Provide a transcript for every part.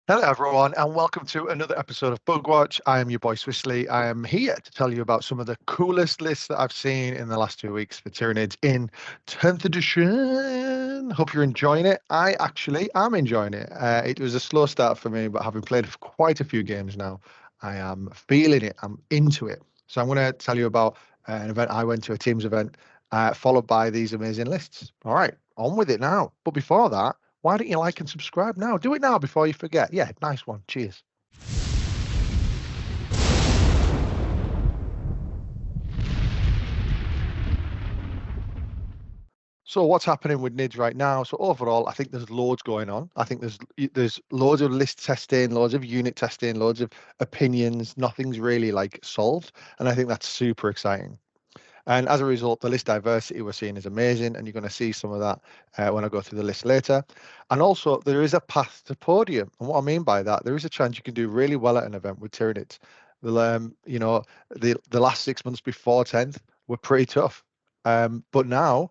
Hello, everyone, and welcome to another episode of Bug Watch. I am your boy Swissley. I am here to tell you about some of the coolest lists that I've seen in the last 2 weeks for Tyranid in 10th edition. Hope you're enjoying it. I actually am enjoying it. It was a slow start for me, but having played quite a few games now, I am feeling it. I'm into it. So I'm going to tell you about an event I went to, a Teams event, followed by these amazing lists. All right, on with it now. But before that, why don't you like and subscribe now? Do it now before you forget. Yeah, nice one. Cheers. So what's happening with NIDS right now? So overall, I think there's loads going on. I think there's loads of list testing, loads of unit testing, loads of opinions. Nothing's really like solved, and I think that's super exciting. And as a result, the list diversity we're seeing is amazing, and you're going to see some of that when I go through the list later. And also, there is a path to podium. And what I mean by that, there is a chance you can do really well at an event with Tyranids. The last 6 months before 10th were pretty tough. But now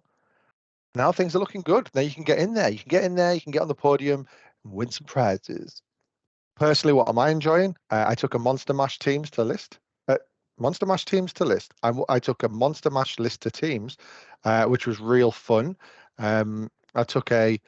things are looking good. Now you can get in there. You can get in there. You can get on the podium and win some prizes. Personally, what am I enjoying? I took a Monster Mash teams to list. Monster Mash teams to list. I took a Monster Mash list to teams, which was real fun. I took like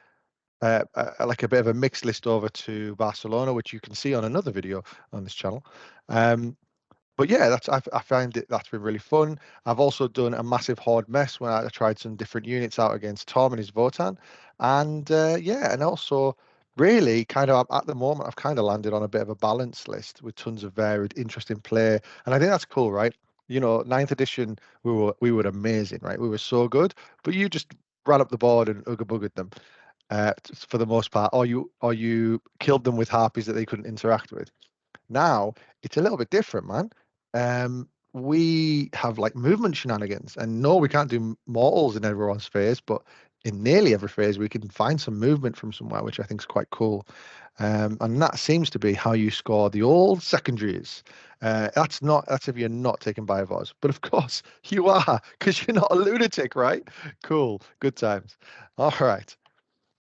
a bit of a mixed list over to Barcelona, which you can see on another video on this channel. But yeah, I find that's been really fun. I've also done a massive horde mess when I tried some different units out against Tom and his Votan, and yeah, and also really kind of at the moment I've kind of landed on a bit of a balanced list with tons of varied, interesting play, and I think that's cool, right? Ninth edition we were amazing, right? We were so good, but you just ran up the board and ooga boogered them for the most part, or you killed them with harpies that they couldn't interact with. Now it's a little bit different, man. We have like movement shenanigans, and no, we can't do mortals in everyone's phase, but in nearly every phase, we can find some movement from somewhere, which I think is quite cool. And that seems to be how you score the old secondaries. That's if you're not taken by a Voz, but of course you are because you're not a lunatic, right? Cool, good times. All right.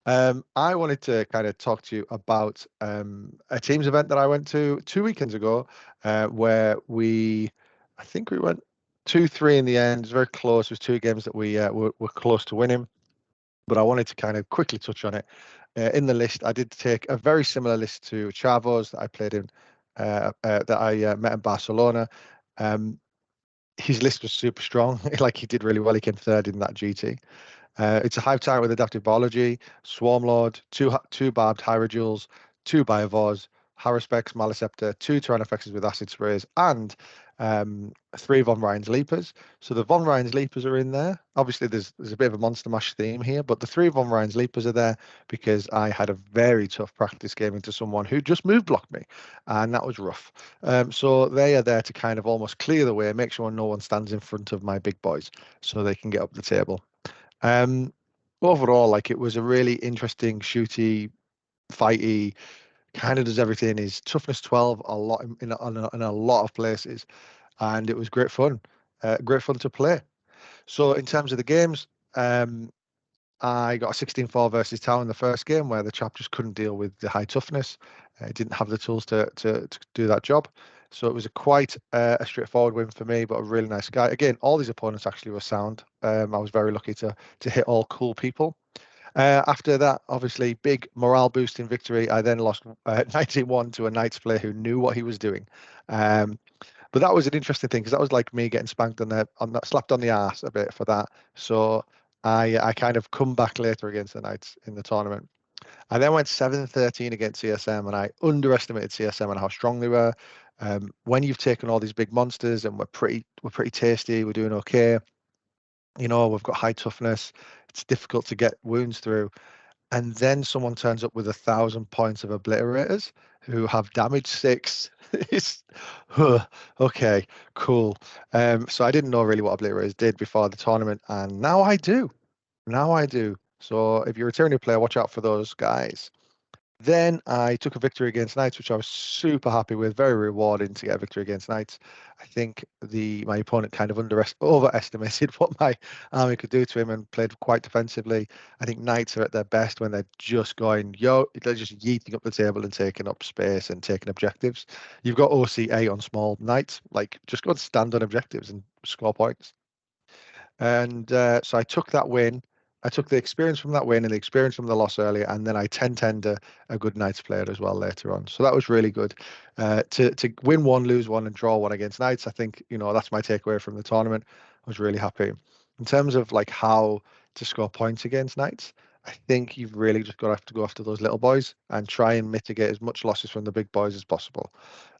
I wanted to kind of talk to you about a Teams event that I went to 2 weekends ago, where I think we went 2-3 in the end. It was very close. It was two games that we were close to winning, but I wanted to kind of quickly touch on it. In the list, I did take a very similar list to Chavos that I played in, that I met in Barcelona. Um, his list was super strong. Like he did really well. He came third in that GT. It's a hive tyrant with adaptive biology, Swarm Lord, two barbed Hierodules, two Biovores, Haruspex, Maliceptor, two Tyrannofexes with acid sprays, and three Von Ryan's Leapers. So the Von Ryan's Leapers are in there. Obviously, there's a bit of a Monster Mash theme here, but the three Von Ryan's Leapers are there because I had a very tough practice game into someone who just move blocked me, and that was rough. So they are there to kind of almost clear the way, make sure no one stands in front of my big boys, so they can get up the table. Um, Overall, like it was a really interesting, shooty, fighty, kind of does everything. Is toughness 12 a lot in a lot of places, and it was great fun to play. So in terms of the games, I got a 16-4 versus Tau in the first game where the chap just couldn't deal with the high toughness. Didn't have the tools to do that job. So it was quite a straightforward win for me, but a really nice guy. Again, all these opponents actually were sound. I was very lucky to hit all cool people. After that, obviously, big morale boosting victory. I then lost 91 to a Knights player who knew what he was doing. Um, but that was an interesting thing because that was like me getting spanked on that, slapped on the ass a bit for that. So I kind of come back later against the Knights in the tournament. I then went 7-13 against CSM, and I underestimated CSM and how strong they were. When you've taken all these big monsters and we're pretty tasty, we're doing okay. We've got high toughness. It's difficult to get wounds through, and then someone turns up with 1,000 points of obliterators who have damage 6. It's okay, cool. So I didn't know really what obliterators did before the tournament, and now I do. Now I do. So if you're a Tyranny player, watch out for those guys. Then I took a victory against Knights, which I was super happy with. Very rewarding to get a victory against Knights. I think my opponent kind of overestimated what my army could do to him and played quite defensively. I think Knights are at their best when they're just going, they're just yeeting up the table and taking up space and taking objectives. You've got OCA on small Knights, like just go and stand on objectives and score points. And so I took that win. I took the experience from that win and the experience from the loss earlier, and then I 10-10 a good Knights player as well later on. So that was really good. To win one, lose one, and draw one against Knights, I think, that's my takeaway from the tournament. I was really happy. In terms of like how to score points against Knights, I think you've really just got to have to go after those little boys and try and mitigate as much losses from the big boys as possible.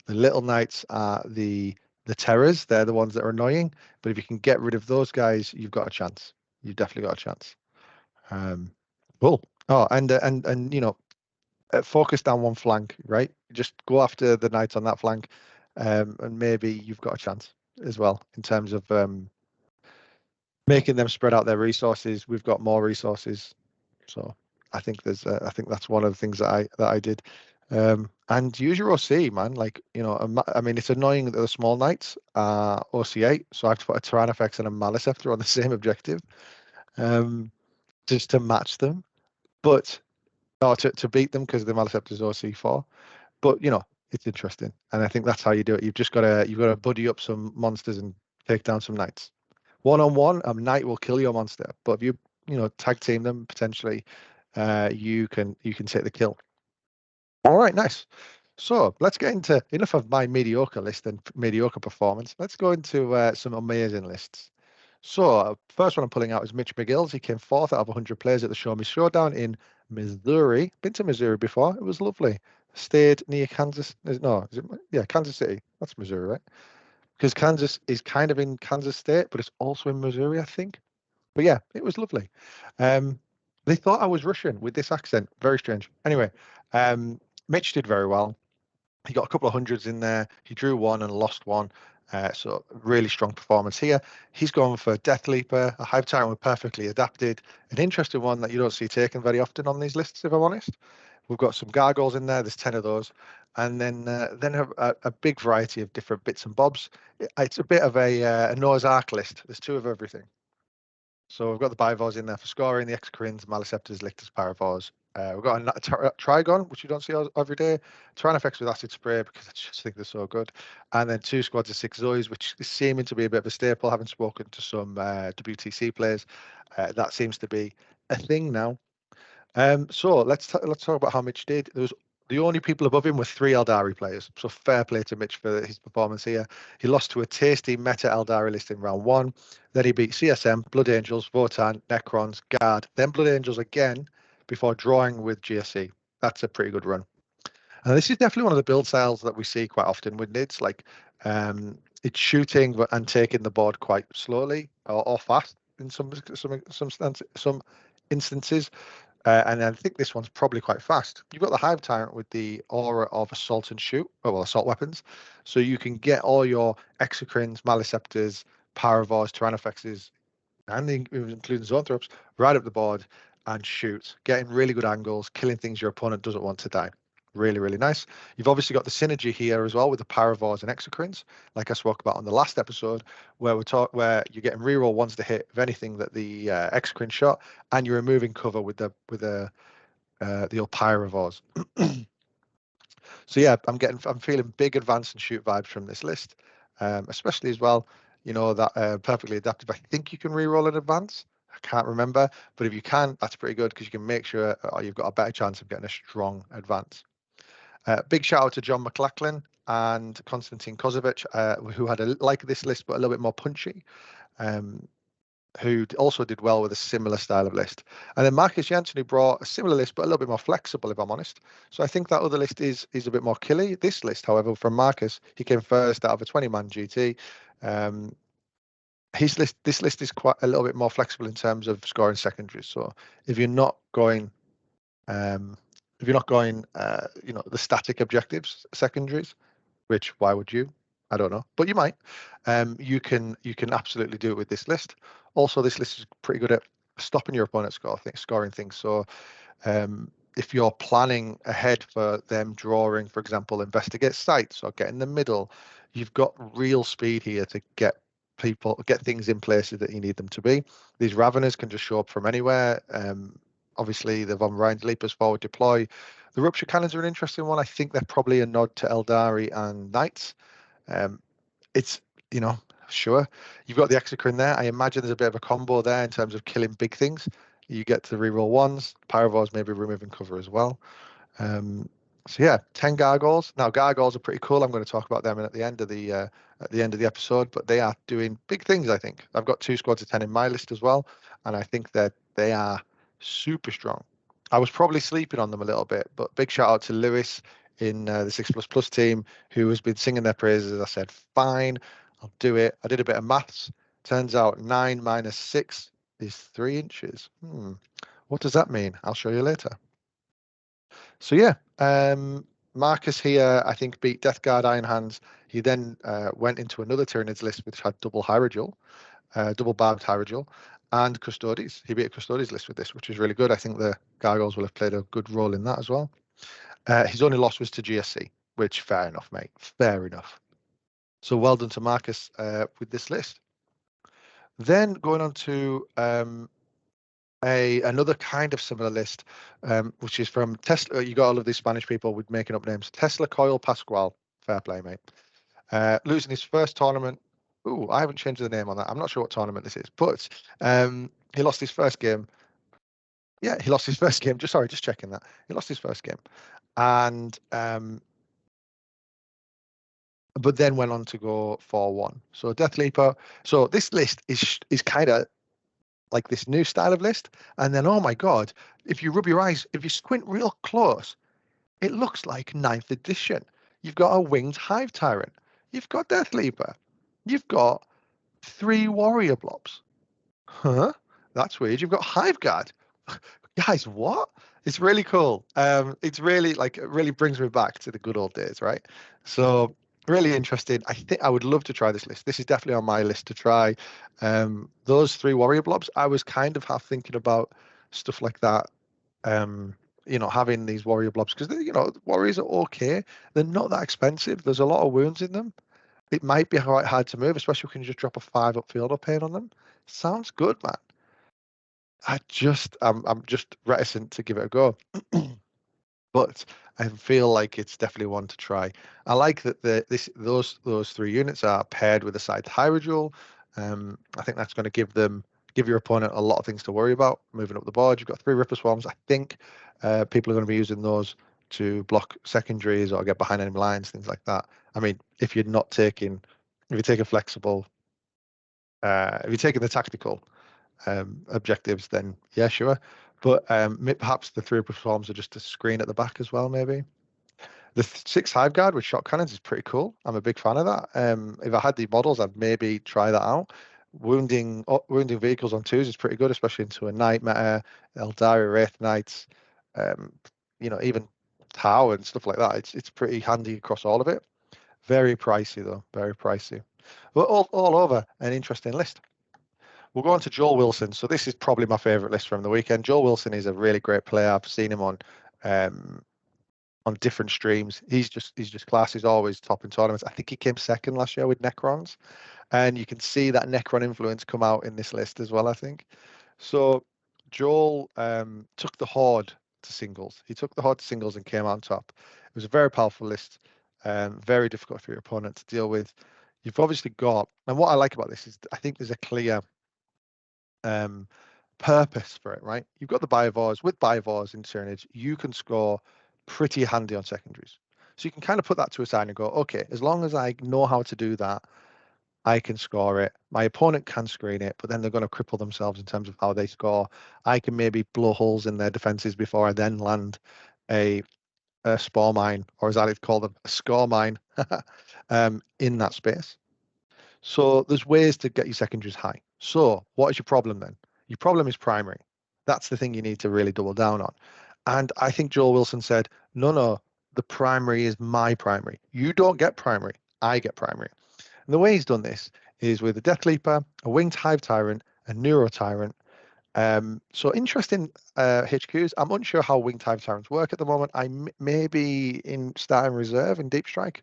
The little Knights are the terrors. They're the ones that are annoying. But if you can get rid of those guys, you've got a chance. You've definitely got a chance. Cool. Oh, and focus down one flank, right? Just go after the knights on that flank, and maybe you've got a chance as well in terms of making them spread out their resources. We've got more resources, so I think I think that's one of the things that I did. And use your OC, man. Like, I mean, it's annoying that the small knights are OC8, so I have to put a Tyranid and a Maliceptor on the same objective, just to match them, but or to beat them because the Maliceptor is OC4. But it's interesting, and I think that's how you do it. You've got to buddy up some monsters and take down some knights. One on one, a knight will kill your monster, but if you tag team them potentially, you can take the kill. All right, nice. So let's get into enough of my mediocre list and mediocre performance. Let's go into some amazing lists. So first one I'm pulling out is Mitch McGill's. He came fourth out of 100 players at the Show Me Showdown in Missouri. Been to Missouri before. It was lovely. Stayed near Kansas. No, is it? Yeah, Kansas City. That's Missouri, right? Because Kansas is kind of in Kansas State, but it's also in Missouri, I think. But yeah, it was lovely. They thought I was Russian with this accent. Very strange. Anyway, Mitch did very well. He got a couple of hundreds in there. He drew one and lost one. So really strong performance here. He's gone for Death Leaper, a Hive Tyrant with perfectly adapted. An interesting one that you don't see taken very often on these lists, if I'm honest. We've got some gargoyles in there. There's 10 of those. And then a big variety of different bits and bobs. It's a bit of a Noah's Ark list. There's two of everything. So we've got the Bivores in there for scoring, the Exocrines, Maliceptors, Lictors, Paravores. We've got a Trigon, which you don't see every day. Tyrannifex with Acid Spray, because I just think they're so good. And then 2 squads of 6 Zoes, which is seeming to be a bit of a staple, having spoken to some WTC players. That seems to be a thing now. So let's talk about how Mitch did. There was the only people above him were 3 Eldari players. So fair play to Mitch for his performance here. He lost to a tasty meta Eldari list in round 1. Then he beat CSM, Blood Angels, Votann, Necrons, Guard, then Blood Angels again before drawing with GSC. That's a pretty good run. And this is definitely one of the build styles that we see quite often with NIDs. Like it's shooting and taking the board quite slowly or fast in some instances. And I think this one's probably quite fast. You've got the Hive Tyrant with the aura of assault and shoot, assault weapons. So you can get all your Exocrines, Maliceptors, Paravores, Tyrannifexes, and including Zoanthropes, right up the board and shoot, getting really good angles, killing things your opponent doesn't want to die. Really, really nice. You've obviously got the synergy here as well with the Paravores and Exocrines, like I spoke about on the last episode, where where you're getting reroll ones to hit of anything that the Exocrine shot, and you're removing cover with the old Paravores. So yeah, I'm feeling big advance and shoot vibes from this list, especially as well. That perfectly adaptive. I think you can reroll in advance. I can't remember, but if you can, that's pretty good because you can make sure you've got a better chance of getting a strong advance. Big shout out to John McLachlan and Konstantin Kozovic, who had like this list, but a little bit more punchy, who also did well with a similar style of list. And then Marcus Janssen, who brought a similar list, but a little bit more flexible, if I'm honest. So I think that other list is a bit more killy. This list, however, from Marcus, he came first out of a 20-man GT. This list is quite a little bit more flexible in terms of scoring secondaries. So if you're not going the static objectives secondaries, which why would you? I don't know, but you might. You can absolutely do it with this list. Also, this list is pretty good at stopping your opponent scoring things. So if you're planning ahead for them drawing, for example, investigate sites or get in the middle, you've got real speed here to get things in places that you need them to be. These Raveners can just show up from anywhere. Obviously, the Von Ryan's Leapers forward deploy. The Rupture Cannons are an interesting one. I think they're probably a nod to Eldari and Knights. It's, sure, you've got the Executor in there. I imagine there's a bit of a combo there in terms of killing big things. You get to reroll ones. Pyrovores maybe removing cover as well. So yeah, 10 gargoyles. Now gargoyles are pretty cool. I'm going to talk about them at the end of the episode, but they are doing big things. I think I've got 2 squads of 10 in my list as well, and I think that they are super strong. I was probably sleeping on them a little bit, but big shout out to Lewis in the 6++ team who has been singing their praises. I said, fine, I'll do it. I did a bit of maths. Turns out 9 minus 6 is 3 inches. What does that mean? I'll show you later. So yeah, Marcus here, I think, beat Death Guard Iron Hands. He then went into another Tyranids list which had double Hyrule, double barbed Hyrule, and Custodes. He beat a Custodes list with this, which is really good. I think the Gargoyles will have played a good role in that as well. His only loss was to GSC, which fair enough, mate. Fair enough. So well done to Marcus with this list. Then going on to another kind of similar list, which is from Tesla. You got all of these Spanish people with making up names. Tesla Coil Pascual. Fair play, mate. Losing his first tournament. Ooh, I haven't changed the name on that. I'm not sure what tournament this is, but he lost his first game. Yeah, he lost his first game. Just checking that. He lost his first game. And but then went on to go 4-1. So Death Leaper. So this list is kind of like this new style of list. And then, oh my God, if you rub your eyes, if you squint real close, it looks like 9th edition. You've got a winged Hive Tyrant. You've got Death Leaper. You've got 3 warrior blobs. Huh? That's weird. You've got Hive Guard. Guys, what? It's really cool. It's really it really brings me back to the good old days, right? So really interesting. I think I would love to try this list. This is definitely on my list to try. Those 3 warrior blobs, I was kind of half thinking about stuff like that. Having these warrior blobs because warriors are okay. They're not that expensive. There's a lot of wounds in them. It might be quite hard to move, especially when you just drop a 5 up field or pain on them. Sounds good, man. I'm just reticent to give it a go. But I feel like it's definitely one to try. I like that those 3 units are paired with a side Hyrule. I think that's going to give your opponent a lot of things to worry about moving up the board. You've got 3 Ripper Swarms. I think people are going to be using those to block secondaries or get behind enemy lines, things like that. I mean, if you're taking flexible, if you're taking the tactical objectives, then yeah, sure. But perhaps the 3 Swarms are just a screen at the back as well, maybe. The 6 Hive Guard with shot cannons is pretty cool. I'm a big fan of that. If I had the models, I'd maybe try that out. Wounding vehicles on 2s is pretty good, especially into a Knight meta, Eldari Wraith Knights, even Tau and stuff like that. It's pretty handy across all of it. Very pricey though, very pricey. But all over an interesting list. We'll go on to Joel Wilson. So this is probably my favorite list from the weekend. Joel Wilson is a really great player. I've seen him on different streams. He's just class. He's always top in tournaments. I think he came second last year with Necrons, and you can see that Necron influence come out in this list as well, I think. So Joel took the Horde to singles. He took the Horde to singles and came on top. It was a very powerful list, very difficult for your opponent to deal with. You've obviously got, and what I like about this is I think there's a clear purpose for it, right? You've got the Biovores. With Biovores in Tyranid, you can score pretty handy on secondaries. So you can kind of put that to a side and go, okay, as long as I know how to do that, I can score it. My opponent can screen it, but then they're going to cripple themselves in terms of how they score. I can maybe blow holes in their defenses before I then land a spore mine, or as I like to call them, a score mine in that space. So there's ways to get your secondaries high. So what is your problem then? Your problem is primary. That's the thing you need to really double down on. And I think Joel Wilson said, no, the primary is my primary. You don't get primary. I get primary. And the way he's done this is with a Death Leaper, a Winged Hive Tyrant, a Neuro Tyrant, So interesting HQs. I'm unsure how winged hive tyrants work at the moment. I may be in starting reserve in deep strike,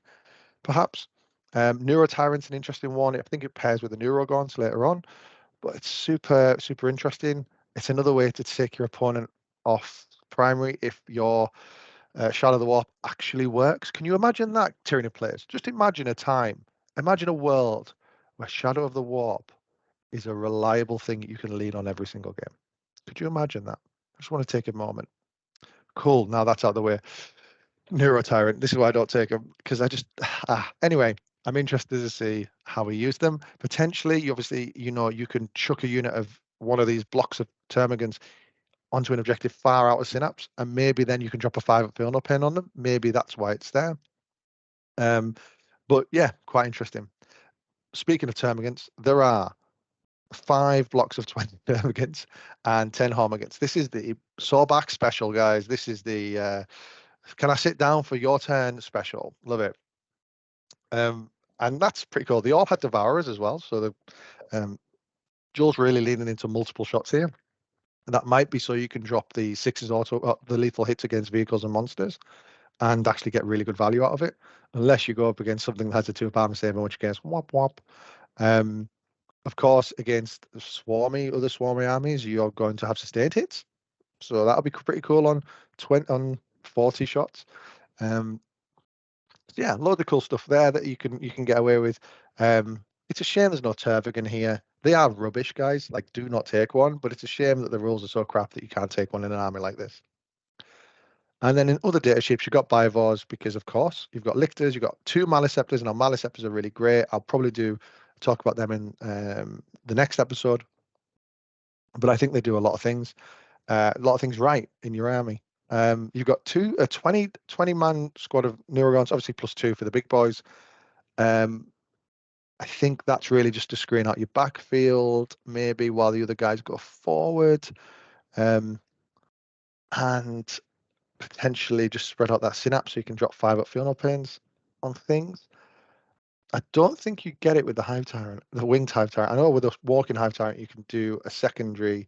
perhaps. Neuro tyrant's an interesting one. I think it pairs with the neurogons later on, but it's super super interesting. It's another way to take your opponent off primary if your Shadow of the Warp actually works. Can you imagine that, Tyranid players? Just imagine a time, imagine a world where Shadow of the Warp is a reliable thing you can lean on every single game. Could you imagine that? I just want to take a moment. Cool. Now that's out of the way. Neuro Tyrant. This is why I don't take them, because I just anyway. I'm interested to see how we use them. Potentially, obviously, you can chuck a unit of one of these blocks of termagants onto an objective far out of Synapse, and maybe then you can drop a 5 up Feel Pain on them. Maybe that's why it's there. But yeah, quite interesting. Speaking of termagants, there are 5 blocks of 20 termagants and 10 homagants. This is the Sawback special, guys. This is the can I sit down for your turn special. Love it. And that's pretty cool. They all had Devourers as well, so the Joel's really leaning into multiple shots here. And that might be so you can drop the 6s auto, the lethal hits against vehicles and monsters, and actually get really good value out of it. Unless you go up against something that has a 2 armor save, in which case whop whop. Of course, against other swarmy armies, you're going to have sustained hits, so that'll be pretty cool on 40 shots. Yeah, loads of cool stuff there that you can get away with. It's a shame there's no Tervigan here. They are rubbish, guys. Like, do not take one. But it's a shame that the rules are so crap that you can't take one in an army like this. And then in other data ships, you've got Bivors because, of course, you've got Lictors, you've got 2 Maliceptors, and our Maliceptors are really great. I'll probably talk about them in the next episode. But I think they do a lot of things right in your army. You've got a 20 man squad of Neurogons, obviously +2 for the big boys. I think that's really just to screen out your backfield, maybe while the other guys go forward, and potentially just spread out that synapse so you can drop 5 up funeral pains on things. I don't think you get it with the Hive Tyrant, the Winged Hive Tyrant. I know with the Walking Hive Tyrant you can do a secondary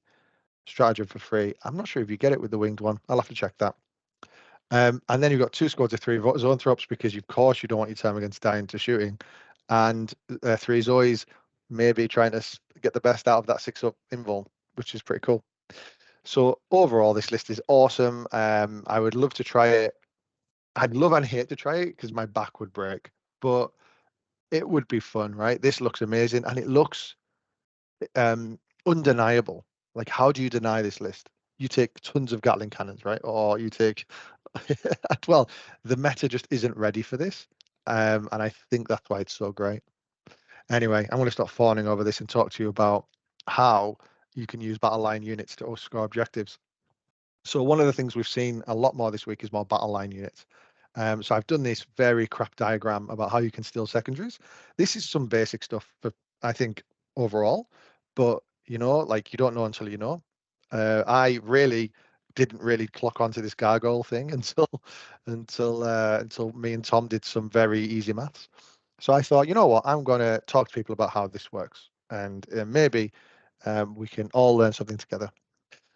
stratagem for free. I'm not sure if you get it with the Winged one. I'll have to check that. And then you've got 2 squads of 3 Zoanthropes because, of course, you don't want your termagants dying to shooting. And 3 Zoes maybe trying to get the best out of that 6-up invul, which is pretty cool. So overall, this list is awesome. I would love to try it. I'd love and hate to try it because my back would break, but it would be fun, right? This looks amazing, and it looks undeniable. Like, how do you deny this list? You take tons of Gatling cannons, right? Or you take well, the meta just isn't ready for this, and I think that's why it's so great. Anyway, I'm going to stop fawning over this and talk to you about how you can use battle line units to score objectives. So one of the things we've seen a lot more this week is more battle line units. So I've done this very crap diagram about how you can steal secondaries. This is some basic stuff for, I think, overall, but like, you don't know until you know. I really didn't really clock onto this gargoyle thing until me and Tom did some very easy maths. So I thought, you know what, I'm going to talk to people about how this works, and maybe we can all learn something together.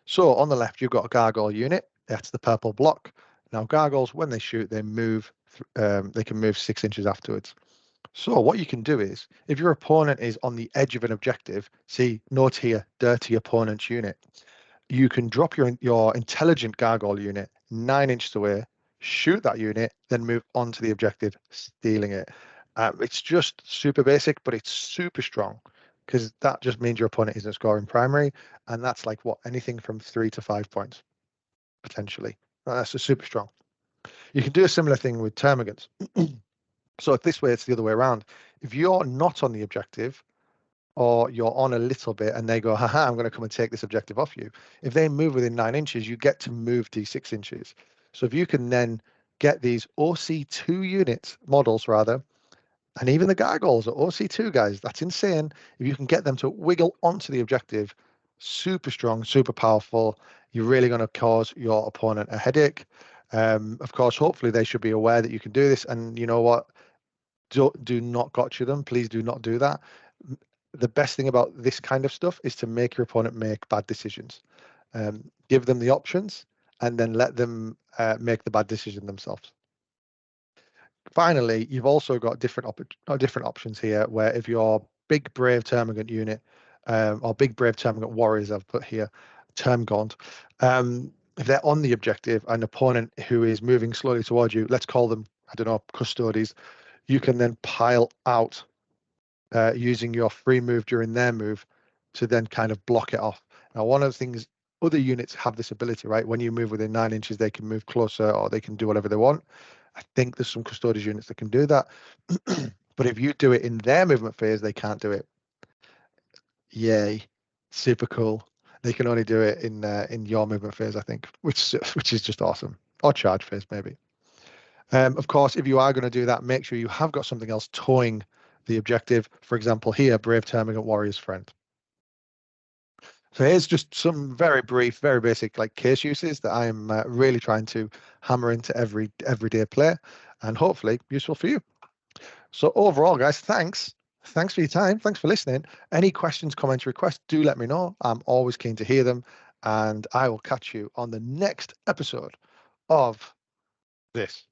So on the left, you've got a gargoyle unit. That's the purple block. Now, gargoyles, when they shoot, they move. They can move 6 inches afterwards. So what you can do is, if your opponent is on the edge of an objective, see, note here, dirty opponent's unit, you can drop your intelligent gargoyle unit 9 inches away, shoot that unit, then move on to the objective, stealing it. It's just super basic, but it's super strong, because that just means your opponent isn't scoring primary, and that's like anything from 3 to 5 points, potentially. That's super strong. You can do a similar thing with termagants. So this way, it's the other way around. If you're not on the objective, or you're on a little bit and they go, haha, I'm going to come and take this objective off you. If they move within 9 inches, you get to move D6 inches. So if you can then get these OC2 units, models rather, and even the gargoyles are OC2, guys, that's insane. If you can get them to wiggle onto the objective, super strong, super powerful, you're really going to cause your opponent a headache. Of course, hopefully they should be aware that you can do this. And you know what? Do not gotcha them. Please do not do that. the best thing about this kind of stuff is to make your opponent make bad decisions. Give them the options and then let them make the bad decision themselves. Finally, you've also got different options here, where if your big brave termagant unit or big brave termagant warriors, I've put here, Termgaunt, if they're on the objective, an opponent who is moving slowly towards you, let's call them, I don't know, custodies, you can then pile out using your free move during their move to then kind of block it off. Now, one of the things, other units have this ability, right? When you move within 9 inches, they can move closer or they can do whatever they want. I think there's some custodians units that can do that. But if you do it in their movement phase, they can't do it. Yay. Super cool. They can only do it in your movement phase, I think, which is just awesome. Or charge phase, maybe. Of course, if you are going to do that, make sure you have got something else towing the objective. For example, here, Brave Termagant Warrior's Friend. So here's just some very brief, very basic like case uses that I'm really trying to hammer into everyday play, and hopefully useful for you. So overall, guys, thanks for your time. Thanks for listening. Any questions, comments, requests, do let me know. I'm always keen to hear them, and I will catch you on the next episode of this.